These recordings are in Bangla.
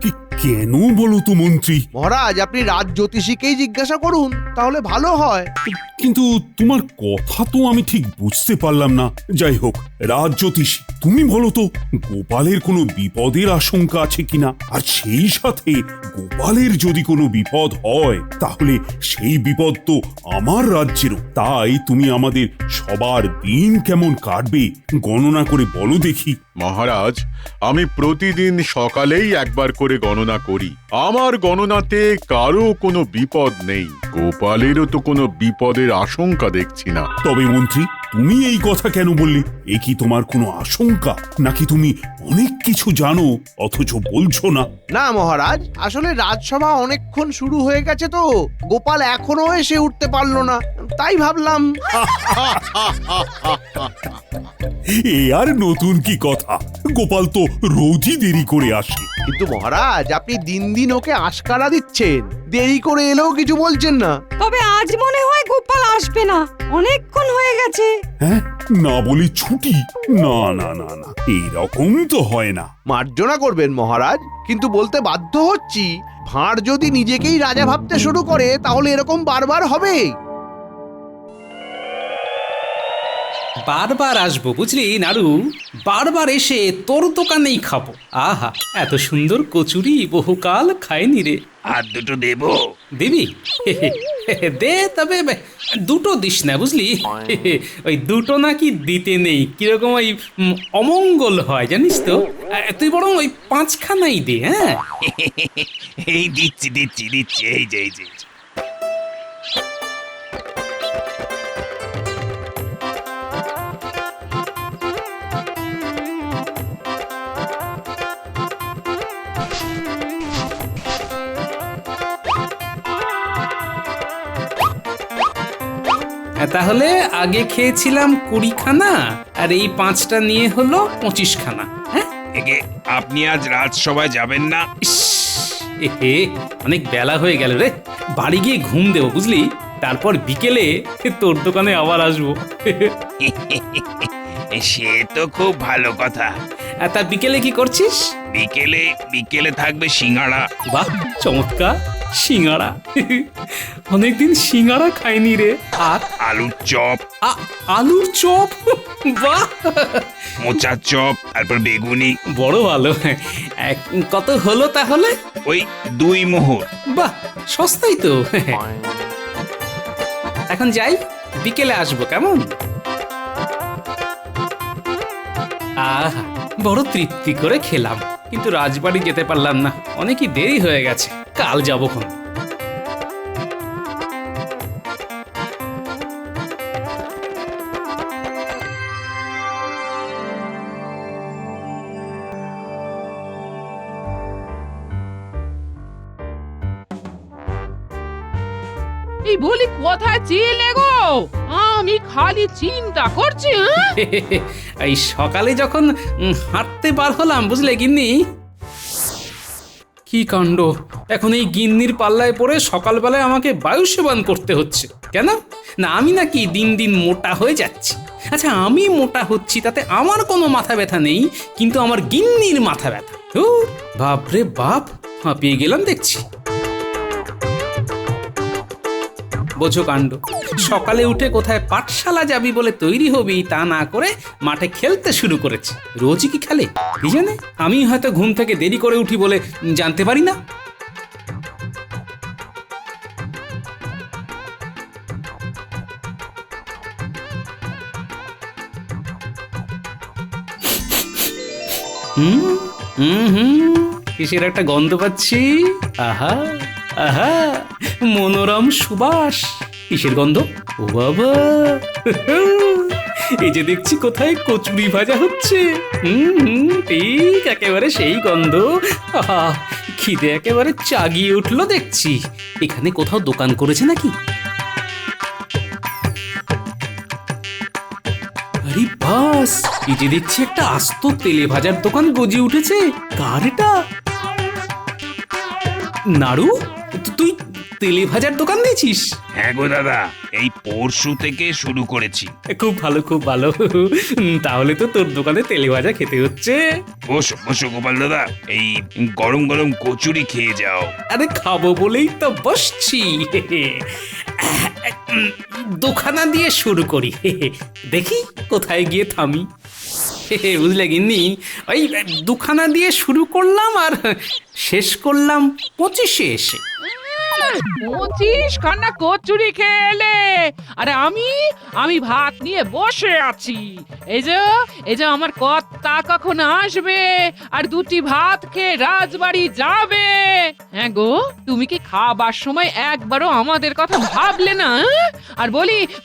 কি কেন বলো তো মন্ত্রী? মহারাজ, আপনি রাজ জ্যোতিষীকেই জিজ্ঞাসা করুন, তাহলে ভালো হয়। কিন্তু তোমার কথা তো আমি ঠিক বুঝতে পারলাম না। যাই হোক, রাজ জ্যোতিষী, তুমি বলো তো গোপালের কোনো বিপদের আশঙ্কা আছে কিনা? আর সেই সাথে গোপালের যদি কোনো বিপদ হয় তাহলে সেই বিপদ তো আমার রাজ্যেরও। তাই তুমি আমাদের সবার দিন কেমন কাটবে গণনা করে বলো দেখি। মহারাজ, আমি প্রতিদিন সকালেই একবার করে গণনা করি। আমার গণনাতে কারো কোনো বিপদ নেই। গোপালেরও তো কোনো বিপদের আশঙ্কা দেখছি না। তবে মন্ত্রী, তুমি এই কথা কেন বললে? এ কি তোমার কোনো আশঙ্কা, নাকি তুমি অনেক কিছু জানো অথচ বলছো না? না মহারাজ, আসলে রাজসভা অনেকক্ষণ শুরু হয়ে গেছে তো, গোপাল এখনো এসে উঠতে পারলো না, তাই ভাবলাম। এ আর নতুন কি কথা? গোপাল তো রোজই দেরি করে আসে। কিন্তু মহারাজ, আপনি দিন দিন ওকে আশকারা দিচ্ছেন, দেরি করে এলেও কিছু বলছেন না। তবে আজ মনে হয় গোপাল আসবে না, অনেকক্ষণ হয়ে গেছে। হ্যাঁ, না বলে ছুটি? না না না না, এইরকম তো হয় না। মার্জনা করবেন মহারাজ, কিন্তু বলতে বাধ্য হচ্ছি, ভাঁড় যদি নিজেকেই রাজা ভাবতে শুরু করে তাহলে এরকম বারবার হবে। বারবার আসবো বুঝলি নাড়ু, বারবার এসে তোর দোকানেই খাবো। আহা, এত সুন্দর কচুরি বহুকাল খাইনি রে। আর দুটো দেবো? দিবি? দে, তবে দুটো দিস না বুঝলি। ওই দুটো নাকি দিতে নেই, কিরকম ওই অমঙ্গল হয় জানিস তো। তুই বরং ওই 5খানাই দে। হ্যাঁ, এই দিচ্ছি দিচ্ছি দিচ্ছি, এই যে এই যে। তাহলে আগে খেয়েছিলাম 20খানা, আর এই 5টা নিয়ে হলো 25খানা। হ্যাঁ, একে আপনি আজ রাজসভায় যাবেন না? ইস, এহে, অনেক বেলা হয়ে গেল রে, বাড়ি গিয়ে ঘুম দেবো বুঝলি, তারপর বিকেলে তোর দোকানে আবার আসবো। সে তো খুব ভালো কথা। তা বিকেলে কি করছিস? বিকেলে বিকেলে থাকবে সিঙ্গাড়া। বাহ, চমৎকার, সিঙ্গাড়া। অনেকদিন সিঙ্গাড়া খাইনি রে। আর আলুর চপ, আলুর চপ, বাহ, মোচার চপ, তারপর বেগুনি। বড় ভালো। কত হলো তাহলে? ওই 2 মোহর। বাহ, সস্তাই তো। এখন যাই, বিকেলে আসবো কেমন? আহা, বড় তৃপ্তি করে খেলাম, কিন্তু রাজবাড়ি যেতে পারলাম না, অনেকই দেরি হয়ে গেছে, কাল যাবো খন। এই বলি, কোথায় চেলে গো? আমি খালি চিন্তা করছি। এই সকালে যখন হাঁটতে বার হলাম বুঝলে গিন্নি। কি কাণ্ড, এখন এই গিন্নির পাল্লায় পড়ে সকালবেলায় আমাকে বায়ু সেবন করতে হচ্ছে কেন? না আমি নাকি দিন দিন মোটা হয়ে যাচ্ছি? আচ্ছা, আমি মোটা হচ্ছি তাতে আমার কোনো মাথা ব্যথা নেই, কিন্তু আমার গিন্নির মাথা ব্যথা। বাপরে বাপ, হাঁপিয়ে গেলাম দেখছি। বোঝো কাণ্ড, সকালে উঠে কোথায় পাঠশালা যাবি বলে তৈরি হবি তা না করে মাঠে খেলতে শুরু করেছে। রোজই কি খেলে কি জানে? আমি হয়তো ঘুম থেকে দেরি করে উঠি বলে জানতে পারি না। হুম হুম হুম, কিসের একটা গন্ধ পাচ্ছি। আহা আহা, মনোরম সুবাস। কিসের গন্ধ? ও বাবা, এই যে দেখছি কোথায় কচুরি ভাজা হচ্ছে। ঠিক একেবারে সেই গন্ধ। আহা, খিদে একেবারে চাগিয়ে উঠলো দেখছি। এখানে কোথাও দোকান করেছে নাকি? আরে বাস, এই যে দেখছি একটা আস্ত তেলে ভাজার দোকান গজে উঠেছে। কার এটা? নাড়ু, তুই তেলে ভাজার দোকান দিয়েছিস? হ্যাঁ গো দাদা, এই পরশু থেকে শুরু করেছি। খুব ভালো, খুব ভালো। তাহলে তো তোর দোকানে তেলে ভাজা খেতে হচ্ছে। বসো বসো গোপাল দাদা, এই গরম গরম কচুরি খেয়ে যাও। আরে খাবো বলেই তো বসছি। দুখানা দিয়ে শুরু করি, দেখি কোথায় গিয়ে থামি। বুঝলে গিন্নি, ওই দুখানা দিয়ে শুরু করলাম আর শেষ করলাম 25-এ এসে। 25 খানা কচুরি খেলে, আরে আমি ভাত নিয়ে বসে আছি। এই যে আমার কর্তা কখন আসবে আর দুটি ভাত খেয়ে রাজবাড়ি যাবে। হ্যাঁ গো, তুমি কি খাবার সময় একবারও আমাদের কথা ভাবলে না? আর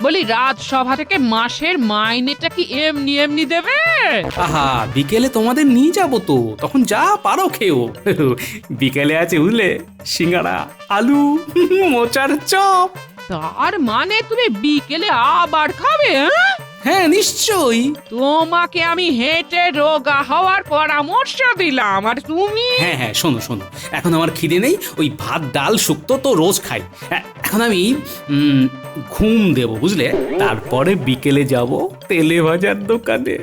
বলি রাজসভা থেকে মাসের মাইনেটা কি এমনি এমনি দেবে? আহা, বিকেলে তোমাদের নিয়ে যাবো তো, তখন যা পারো খেও। বিকেলে আছে বুঝলে, সিঙ্গাড়া, আলু, মোচার চপ। তার মানে তুমি বিকেলে আবার খাবে? হ্যাঁ নিশ্চয়ই। তোমাকে আমি হেঁটে রোগা হওয়ার পরামর্শ দিলাম, আর তুমি? হ্যাঁ হ্যাঁ, শোনো শোনো, এখন আমার খিদে নেই। ওই ভাত ডাল শুক্তো তো রোজ খাই। এখন আমি ঘুম দেব বুঝলে, তারপরে বিকেলে যাব তেলে ভাজার দোকানে।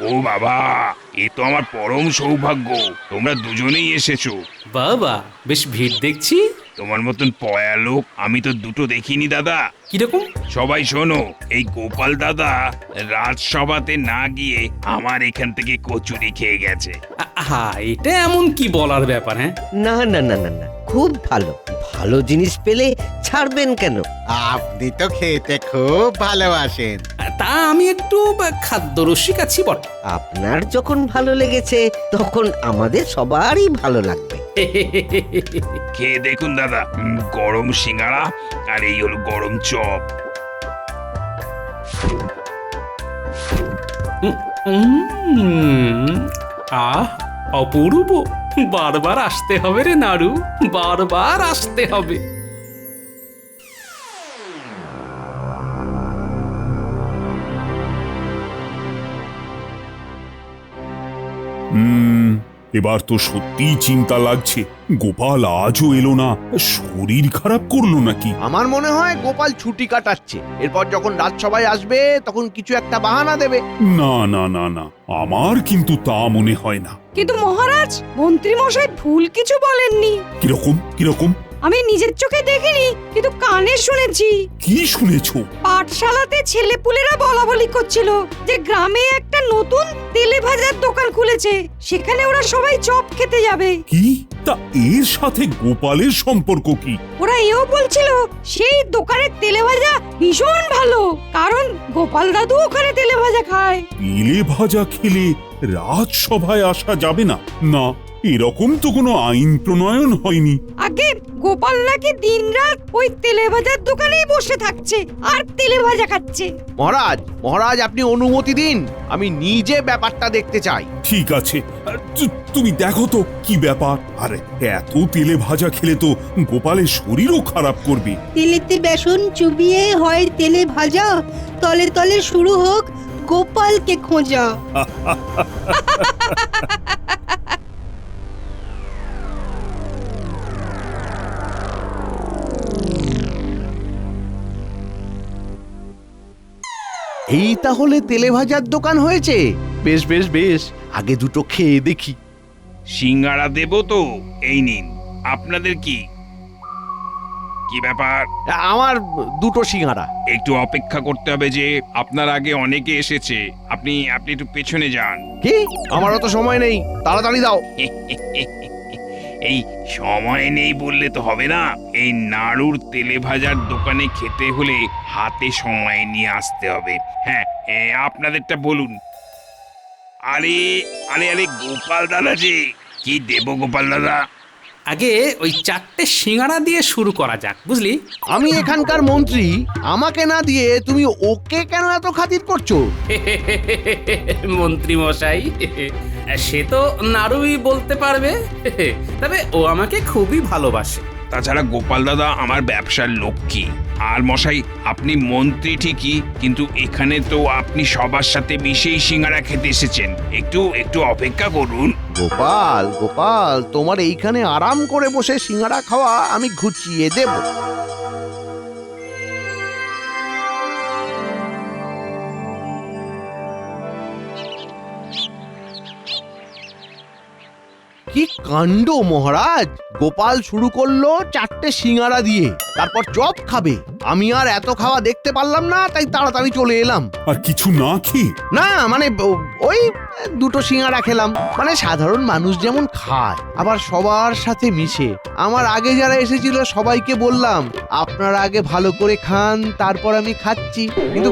ও বাবা, এ তো আমার পরম সৌভাগ্য, তোমরা দুজনেই এসেছো। বাবা, বেশ ভিড় দেখছি। তোমার মতন পয়া লোক আমি তো দুটো দেখিনি দাদা। কিরকম? সবাই শোনো, এই গোপাল দাদা রাজসভাতে না গিয়ে আমার এখান থেকে কচুরি খেয়ে গেছে। আহা, এটা এমন কি বলার ব্যাপার? হ্যাঁ, না না না না না, খুব ভালো। ভালো জিনিস পেলে ছাড়বেন কেন? আপনি তো খেতে খুব ভালোবাসেন। তা আমি একটু খাদ্যরসিক আছি বটে। আপনার যখন ভালো লেগেছে তখন আমাদের সবারই ভালো লাগবে। খেয়ে দেখুন দাদা, গরম সিঙ্গাড়া আর এই হলো গরম চপ। আহ, অপূর্ব। বারবার আসতে হবে রে নাড়ু, বারবার আসতে হবে। এবার তো সত্যিই চিন্তা লাগছে, গোপাল আজও এলো না। শরীর খারাপ করলো নাকি? আমার মনে হয় গোপাল ছুটি কাটাচ্ছে, এরপর যখন রাজসভায় আসবে তখন কিছু একটা বাহানা দেবে। না না না না, আমার কিন্তু তা মনে হয় না। কিন্তু মহারাজ, মন্ত্রী মশাই ভুল কিছু বলেননি। কিরকম কিরকম? আমি নিজের চোখে দেখিনি, কিন্তু কানে শুনেছি। কি শুনেছো? পাঠশালাতে ছেলেপুলেরা বলা বলি করছিল যে গ্রামে একটা নতুন তেলে ভাজার দোকান খুলেছে, সেখানে ওরা সবাই চপ খেতে যাবে। কি? তা এর সাথে গোপালের সম্পর্ক কি? ওরা এও বলছিল সেই দোকানের তেলে ভাজা ভীষণ ভালো, কারণ গোপাল দাদু ওখানে তেলে ভাজা খায়। তেলে ভাজা খেলে রাজসভায় আসা যাবে না? না, এরকম তো কোনো আইন প্রণয়ন হয়নি। আগে গোপাল নাকি দিনরাত ওই তেলে ভাজার দোকানেই বসে থাকছে আর তেলে ভাজা খাচ্ছে। মহারাজ আপনি অনুমতি দিন, আমি নিজে ব্যাপারটা দেখতে চাই। ঠিক আছে, তুমি দেখো তো কি ব্যাপার। আরে এত তেলে ভাজা খেলে তো গোপালের শরীরও খারাপ করবে। তেলেতে বেসন চুবিয়ে হয় তেলে ভাজা, তলে তলে শুরু হোক গোপালকে খোঁজা। এই তাহলে তেলে ভাজার দোকান হয়েছে। বেশ বেশ বেশ, আগে দুটো খেয়ে দেখি। সিঙ্গাড়া দেবো তো, এই নিন। আপনাদের কি কি ব্যাপার? আমার দুটো সিঙ্গাড়া। একটু অপেক্ষা করতে হবে যে, আপনার আগে অনেকে এসেছে। আপনি একটু পেছনে যান। কি? আমারও তো সময় নেই, তাড়াতাড়ি দাও। এই সময় নেই বললে তো হবে না। এই নাড়ুর তেলে ভাজার দোকানে খেতে হলে হাতে সময় নিয়ে আসতে হবে। হ্যাঁ, আপনাদেরটা বলুন। আরে আরে আরে গোপাল দাদা যে, কি দেবো গোপাল দাদা? আগে ওই 4টে সিঙ্গাড়া দিয়ে শুরু করা যাক, বুঝলি? আমি এখানকার মন্ত্রী, আমাকে না দিয়ে তুমি ওকে কেন এত খাতির করছো? মন্ত্রী মশাই, সে তো নাড়ুই বলতে পারবে। তবে ও আমাকে খুবই ভালোবাসে, তাছাড়া গোপাল দাদা আমার ব্যবসার লক্ষ্মী। আর মশাই, আপনি মন্ত্রী ঠিকই, কিন্তু এখানে তো আপনি সবার সাথে মিশেই সিঙ্গারা খেতে এসেছেন। একটু একটু অপেক্ষা করুন। গোপাল গোপাল, তোমার এইখানে আরাম করে বসে সিঙ্গারা খাওয়া আমি ঘুচিয়ে দেব। কি কাণ্ড মহারাজ! গোপাল শুরু করলো 4টে সিঙ্গারা দিয়ে, তারপর চপ খাবে। আমি আর এত খাওয়া দেখতে পারলাম না, তাই তাড়াতাড়ি চলে এলাম। আর কিছু না খেয়ে? না মানে ওই 2টো সিঙ্গারা খেলাম, মানে সাধারণ মানুষ যেমন খায়, আবার সবার সাথে মিশে। আমার আগে যারা এসেছিল সবাইকে বললাম আপনারা আগে ভালো করে খান, তারপর আমি খাচ্ছি। কিন্তু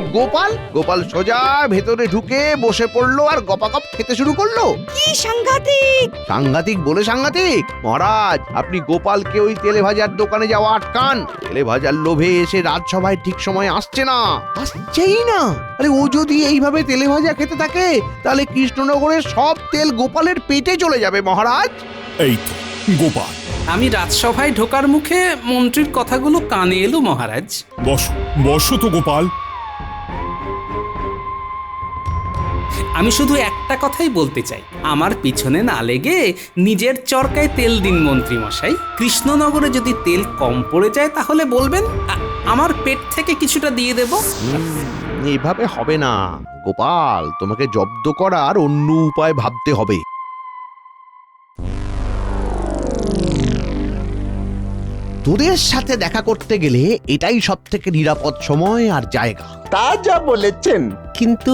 গোপাল সোজা ভেতরে ঢুকে বসে পড়লো আর গপাগপ খেতে শুরু করলো। কি সাংঘাতিক! সাংঘাতিক বলে সাংঘাতিক! মহারাজ, আপনি গোপালকে ওই তেলে ভাজার দোকানে যাওয়া আটকান। তেলে ভাজার লোভে এসে রাজসভায় ঠিক সময় আসছেই না। আরে ও যদি এইভাবে তেলে ভাজা খেতে থাকে, তাহলে কৃষ্ণনগরের সব তেল গোপালের পেটে চলে যাবে মহারাজ। এই তো গোপাল। আমি রাজসভায় ঢোকার মুখে মন্ত্রীর কথাগুলো কানে এলো মহারাজ। বসো তো গোপাল। আমি শুধু একটা কথাই বলতে চাই, আমার পিছনে না লেগে নিজের চরকায় তেল দিন মন্ত্রী মশাই। কৃষ্ণনগরে যদি তেল কম পড়ে যায় তাহলে বলবেন, আমার পেট থেকে কিছুটা দিয়ে দেব। এভাবে হবে না গোপাল, তোমাকে জব্দ করার অন্য উপায় ভাবতে হবে। তোদের সাথে দেখা করতে গেলে এটাই সবথেকে নিরাপদ সময় আর জায়গা। তা যা বলেছেন। কিন্তু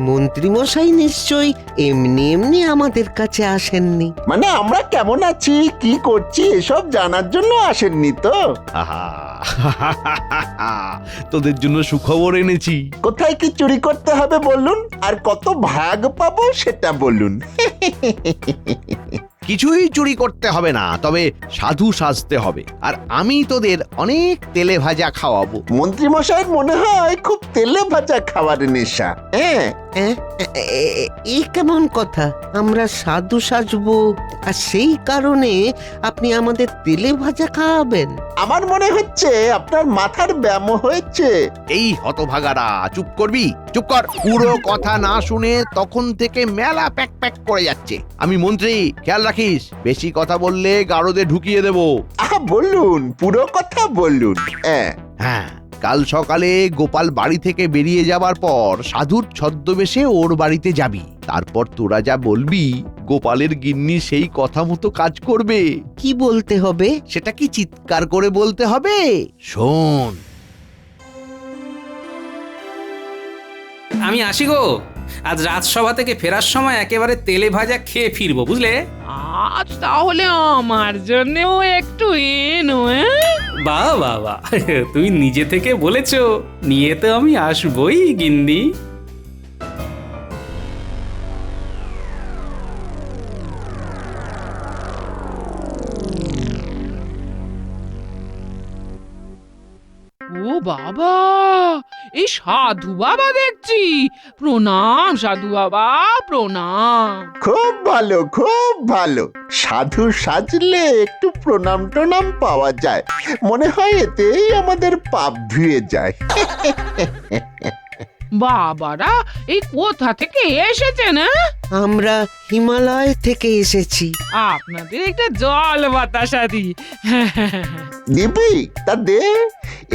মন্ত্রীমশাই নিশ্চয়ই এমনি এমনি আমাদের কাছে আসেননি। মানে আমরা কেমন আছি, কি করছি এসব জানার জন্য আসেননি তো? আহা, তোদের জন্য সুখবর এনেছি। কোথায় কি চুরি করতে হবে বলুন, আর কত ভাগ পাবো সেটা বলুন। কিছুই চুরি করতে হবে না, তবে সাধু সাজতে হবে। আর আমি তোদের অনেক তেলে ভাজা খাওয়াবো। মন্ত্রী মশাইয়ের মনে হয় খুব তেলে ভাজা খাবার নেশা। হ্যাঁ, এই কেমন কথা? আমরা সাধু সাজবো আর সেই কারণে আপনি আমাদের তেলে ভাজা খাওয়াবেন? আমার মনে হচ্ছে আপনার মাথার ব্যায়াম হয়েছে। এই হতভাগারা, চুপ করবি? চুপ কর! পুরো কথা না শুনে তখন থেকে মেলা প্যাক প্যাক করে যাচ্ছে। আমি মন্ত্রী, খেয়াল রাখিস, বেশি কথা বললে গারদে ঢুকিয়ে দেব। বলুন, পুরো কথা বলুন। হ্যাঁ, কাল সকালে গোপাল বাড়ি থেকে বেরিয়ে যাবার পর সাধুর ছদ্মবেশে ওর বাড়িতে যাবি। তারপর তোরা যা বলবি গোপালের গিন্নি সেই কথা মতো কাজ করবে। কি বলতে হবে? সেটা কি চিৎকার করে বলতে হবে? শোন। আমি আসি গো। আজ রাজসভা থেকে ফেরার সময় একেবারে তেলে ভাজা খেয়ে ফিরবো, বুঝলে? আজ তাহলে আমার জন্যও একটু এনো। বাহ বাহ বাহ, তুই নিজে থেকে বলেছো, নিয়ে তো আমি আসবই গিন্নি। ও বাবা, এই সাধু বাবা দেখছি। প্রণাম সাধু বাবা, প্রণাম। খুব ভালো, খুব ভালো। সাধু সাজলে একটু প্রণাম টনাম পাওয়া যায়, মনে হয় এতেই আমাদের পাপ ধুয়ে যায়। বাবারা এই কোথা থেকে এসেছেন? আমরা হিমালয় থেকে এসেছি। আপনাদের একটা জল বাতাসা দি। দিবি? তা দে।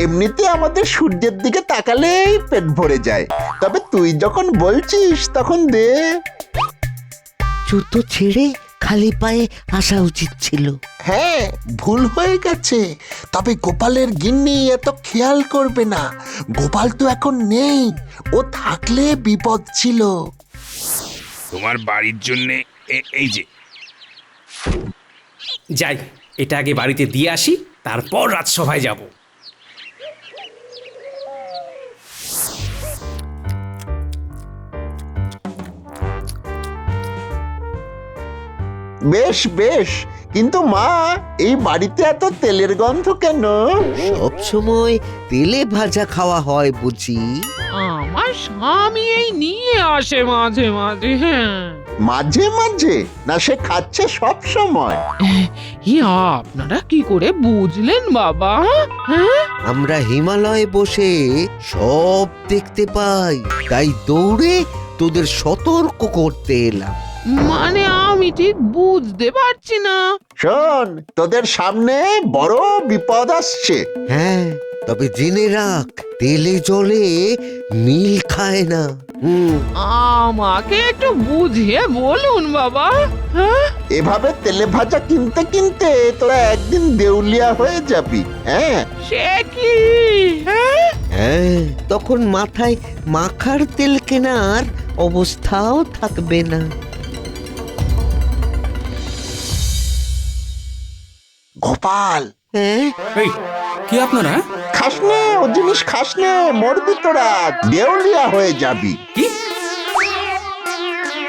এমনিতে আমাদের সূর্যের দিকে তাকালেই পেট ভরে যায়, তবে তুই যখন বলছিস তখন দে। জুতো ছেড়ে খালি পায়ে আসা উচিত ছিল। হ্যাঁ, ভুল হয়ে গেছে। তবে গোপালের গিন্নি এত খেয়াল করবে না। গোপাল তো এখন নেই, ও থাকলে বিপদ ছিল। তোমার বাড়ির জন্য এই যে। যাই, এটা আগে বাড়িতে দিয়ে আসি, তারপর রাজসভায় যাব। বেশ বেশ, কিন্তু মা, এই বাড়িতে এত তেলের গন্ধ কেন? সব সময় তেলে ভাজা খাওয়া হয় বুঝি? আমার স্বামী এই নিয়ে আসে মাঝে মাঝে। হ্যাঁ, মাঝে মাঝে না সে খাচ্ছে সব সময়? আপনারা কি করে বুঝলেন বাবা? হ্যাঁ, আমরা হিমালয়ে বসে সব দেখতে পাই, তাই দৌড়ে তোদের সতর্ক করতে এলাম। মানে আমি ঠিক বুঝতে পারছি না। শোন, তোদের সামনে বড় বিপদ আসছে। হ্যাঁ, তবে জেনে রাখ, তেলে জলে মিল খায় না। আমাকে একটু বুঝিয়ে বলুন বাবা। হ্যাঁ, এভাবে তেলে ভাজা কিনতে কিনতে তোরা একদিন দেউলিয়া হয়ে যাবি। হ্যাঁ, সে কি? হ্যাঁ, হ্যাঁ, তখন মাথায় মাখার তেল কেনার অবস্থাও থাকবে না। গোপাল, হ্যাঁ, এই কি আপনারা? খাস নে ও জিনিস, খাস নে, মরবি তোরা, দেউলিয়া হয়ে যাবি। কি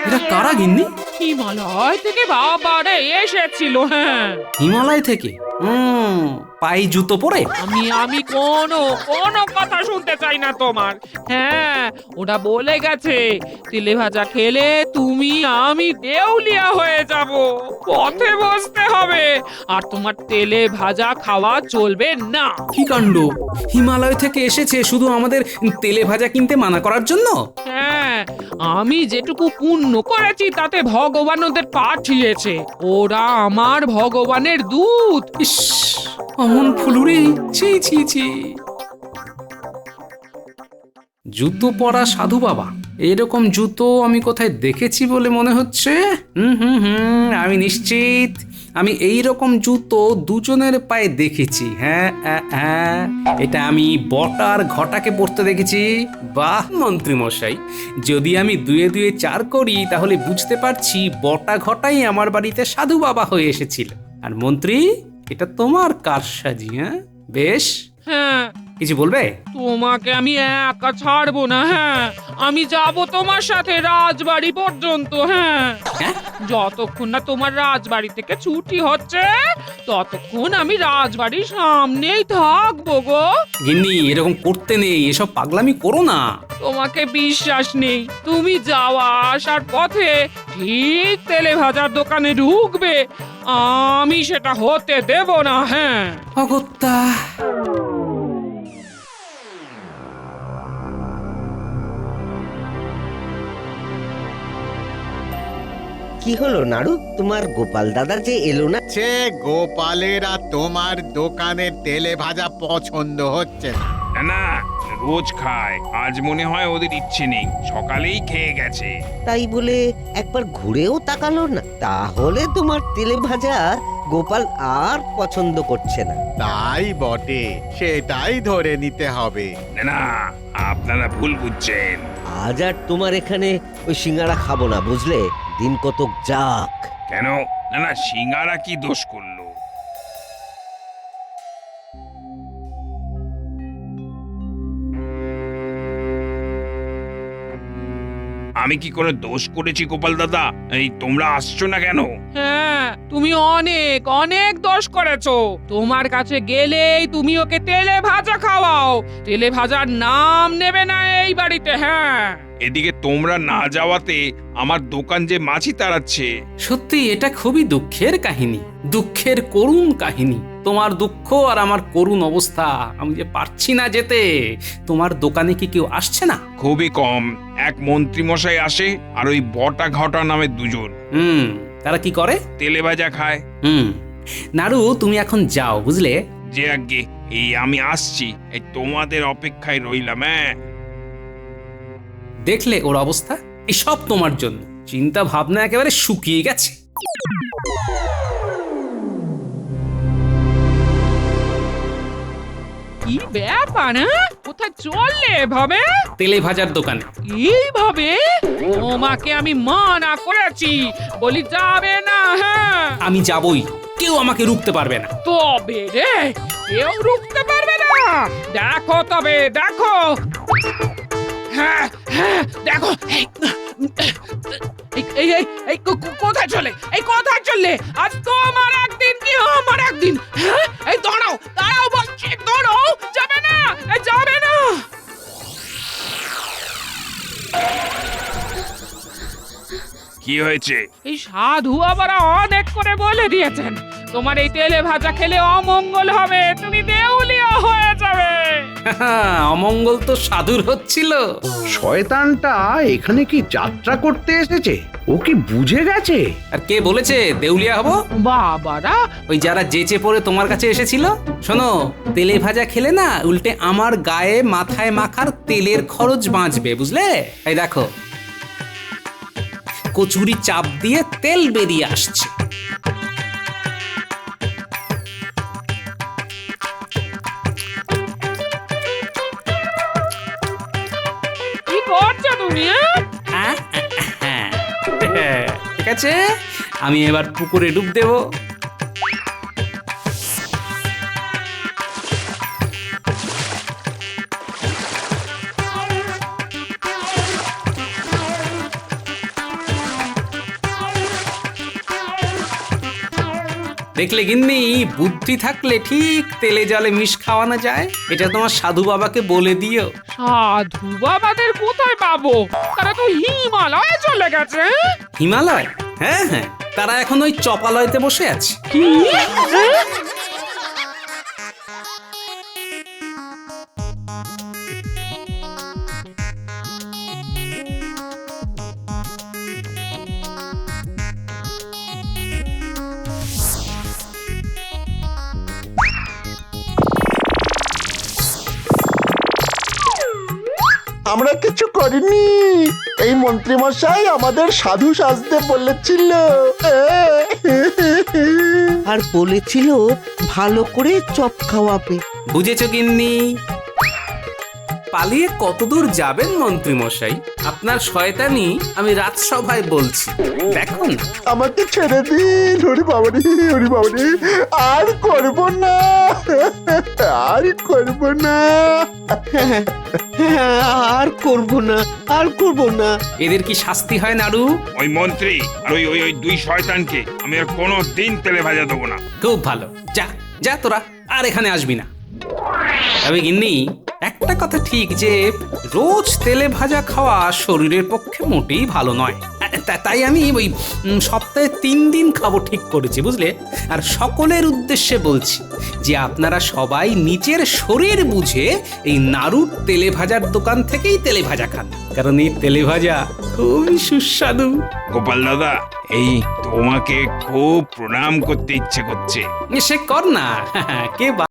এটা কারা গিন্নি? হিমালয় থেকে বাবারে এসেছিল। হ্যাঁ, হিমালয় থেকে? পায়ে জুতো পরে? আমি কোনো কথা শুনতে চাই না তোমার। হ্যাঁ, ওটা বলে গেছে তেলে ভাজা খেলে তুমি আমি দেউলিয়া হয়ে যাব, পথে বসতে হবে, আর তোমার তেলে ভাজা খাওয়া চলবে না। কি কাণ্ড! হিমালয় থেকে এসেছে শুধু আমাদের তেলে ভাজা কিনতে মানা করার জন্য? হ্যাঁ, আমি যেটুকু পুণ্য করেছি তাতে ভগবান ওদের পাঠিয়েছে। ওরা আমার ভগবানের দূত। ইস, অমন ফুলুরি! ছি ছি ছি! জুতো পরা সাধু বাবা, এরকম জুতো আমি কোথায় দেখেছি বলে মনে হচ্ছে। আমি নিশ্চিত আমি এই রকম জুতো দুজনের পায়ে দেখেছি। হ্যাঁ হ্যাঁ, এটা আমি বটার ঘটাকে পরতে দেখেছি। বাহ মন্ত্রী মশাই, যদি আমি দুয়ে দুয়ে চার করি তাহলে বুঝতে পারছি বটা ঘটাই আমার বাড়িতে সাধু বাবা হয়ে এসেছিল। আর মন্ত্রী, এটা তোমার কারসাজি। হ্যাঁ, বেশ। হ্যাঁ, কিছু বলবে? তোমাকে আমি একা ছাড়বো না। হ্যাঁ, আমি যাব তোমার সাথে রাজবাড়ি পর্যন্ত। হ্যাঁ, যতক্ষণ না তোমার রাজবাড়ি থেকে ছুটি হচ্ছে ততক্ষণ আমি রাজবাড়ির সামনেই থাকবো গো। গিন্নি, এরকম করতে নেই, এসব পাগলামি করো না। তোমাকে বিশ্বাস নেই? তুমি যাওয়া আসার পথে ঠিক তেলে ভাজার দোকানে ঢুকবে, আমি সেটা হতে দেব না। হ্যাঁ, অগত্যা! কি হলো নাড়ু, তোমার গোপাল দাদা যে এলো না? সে গোপালের আর তোমার দোকানের তেলে ভাজা পছন্দ হচ্ছে না। না না, রোজ খায়, আজ মনে হয় ওদের ইচ্ছে নেই, সকালেই খেয়ে গেছে। তাই বলে একবার ঘুরেও তাকালো না? তাহলে তোমার তেলে ভাজা গোপাল আর পছন্দ করছে না। তাই বটে, সেটাই ধরে নিতে হবে। না না, আপনারা ভুল বুঝছেন। আজ আর তোমার এখানে ওই সিঙ্গারা খাবো না, বুঝলে? দিন কতক যাক। কেন? না না, সিঙ্গারা কি দোষ করলো? আমি কি করে দোষ করেছি গোপাল দাদা? এই তোমরা আসছো না কেন? হ্যাঁ, তুমি অনেক অনেক দোষ করেছো। তোমার কাছে গেলেই তুমি ওকে তেলে ভাজা খাওয়াও, তেলে ভাজার নাম নেবে না এই বাড়িতে। হ্যাঁ, এদিকে তোমরা না যাওয়াতে আমার দোকান যে মাছি তাড়াচ্ছে। সত্যি এটা খুবই দুঃখের কাহিনী, দুঃখের করুণ কাহিনী। তোমার দুঃখ আর আমার করুণ অবস্থা, আমি যে পারছি না যেতে। তোমার দোকানে কি কেউ আসছে না? খুবই কম, এক মন্ত্রী মশাই আসে আর ওই বটা ঘটা নামে দুজন। তারা কি করে? তেলে ভাজা খায়। নাড়ু, তুমি এখন যাও, বুঝলে? যে আগে এই আমি আসছি, এই তোমাদের অপেক্ষায় রইলাম। হ্যাঁ, দেখলে ওর অবস্থা? এই সব তোমার জন্য। চিন্তা ভাবনা একেবারে শুকিয়ে গেছে। কি ব্যাপার? কোথায় চললে এভাবে? তেলে ভাজার দোকানে। এইভাবে? তোমাকে আমি মানা করেছি, বলি যাবে না। হ্যাঁ, আমি যাবই, কেউ আমাকে রুখতে পারবে না। তবে রে, কেউ রুখতে পারবে না? দেখো তবে, দেখো। হ্যাঁ হ্যাঁ, দেখো। কোথায় চলে? এই কোথায় চললে? আজ তোমার একদিন কি আমার একদিন? হ্যাঁ, এই দাঁড়াও দাঁড়াও বলছি, দাঁড়াও। যাবে না, যাবে না। কি হয়েছে? এই সাধু আবার অনেক করে বলে দিয়েছেন তোমার এই তেলে ভাজা খেলে অমঙ্গল হবে, তুমি দেউলিয়া হয়ে যাবে। অমঙ্গল তো সাধুর হচ্ছিল। শয়তানটা এখানে কি যাত্রা করতে এসেছে? ও কি বুঝে গেছে? আর কে বলেছে দেউলিয়া হব? বাবারা, ওই যারা যেচে পড়ে তোমার কাছে এসেছিল। শোনো, তেলে ভাজা খেলে না উল্টে আমার গায়ে মাথায় মাখার তেলের খরচ বাঁচবে, বুঝলে? এই দেখো, কচুরি চাপ দিয়ে তেল বেরিয়ে আসছে। কি করছো তুমি? ঠিক আছে, আমি এবার পুকুরে ডুব দেব। দেখলে গিন্নি, বুদ্ধি থাকলে ঠিক তেলে জলে মিশ খাওয়ানো যায়। এটা তোমার সাধু বাবাকে বলে দিও। সাধু বাবাদের কোথায় পাবো? তারা তো হিমালয়ে চলে গেছে। হিমালয়? হ্যাঁ হ্যাঁ, তারা এখন ওই চপালয়তে বসে আছে। কি? আমরা কিছু করিনি, এই মন্ত্রী মশাই আমাদের সাধু সাজতে বলেছিল। আর বলেছিল ভালো করে চপ খাওয়াবে। বুঝেছ গিন্নি? পালিয়ে কতদূর যাবেন মন্ত্রী মশাই? আপনার শয়তানি আমি রাজসভায় বলছি, দেখুন। আমাকে ছেড়ে দিন, ওরে বাবারে, ওরে বাবারে, আর করব না, আর করব না, আর করব না, আর করব না। এদের কি শাস্তি হয় নাড়ু? ওই মন্ত্রী আর ওই ওই ওই দুই শয়তানকে আমি আর কোনো দিন তেলে ভাজা দেবো না। খুব ভালো, যা যা তোরা আর এখানে আসবি না। তবে গিন্নি, একটা কথা ঠিক যে রোজ তেলে ভাজা খাওয়া শরীরের পক্ষে মোটেই ভালো নয়। তাই আমি ওই সপ্তাহে 3 দিন খাবো ঠিক করেছি, বুঝলে? আর সকলের উদ্দেশ্যে বলছি যে আপনারা সবাই নিজের শরীর বুঝে এই নাড়ুর তেলে ভাজার দোকান থেকেই তেলে ভাজা খান, কারণ এই তেলে ভাজা খুবই সুস্বাদু। গোপাল দাদা, এই তোমাকে খুব প্রণাম করতে ইচ্ছে করছে। সে কর না, কে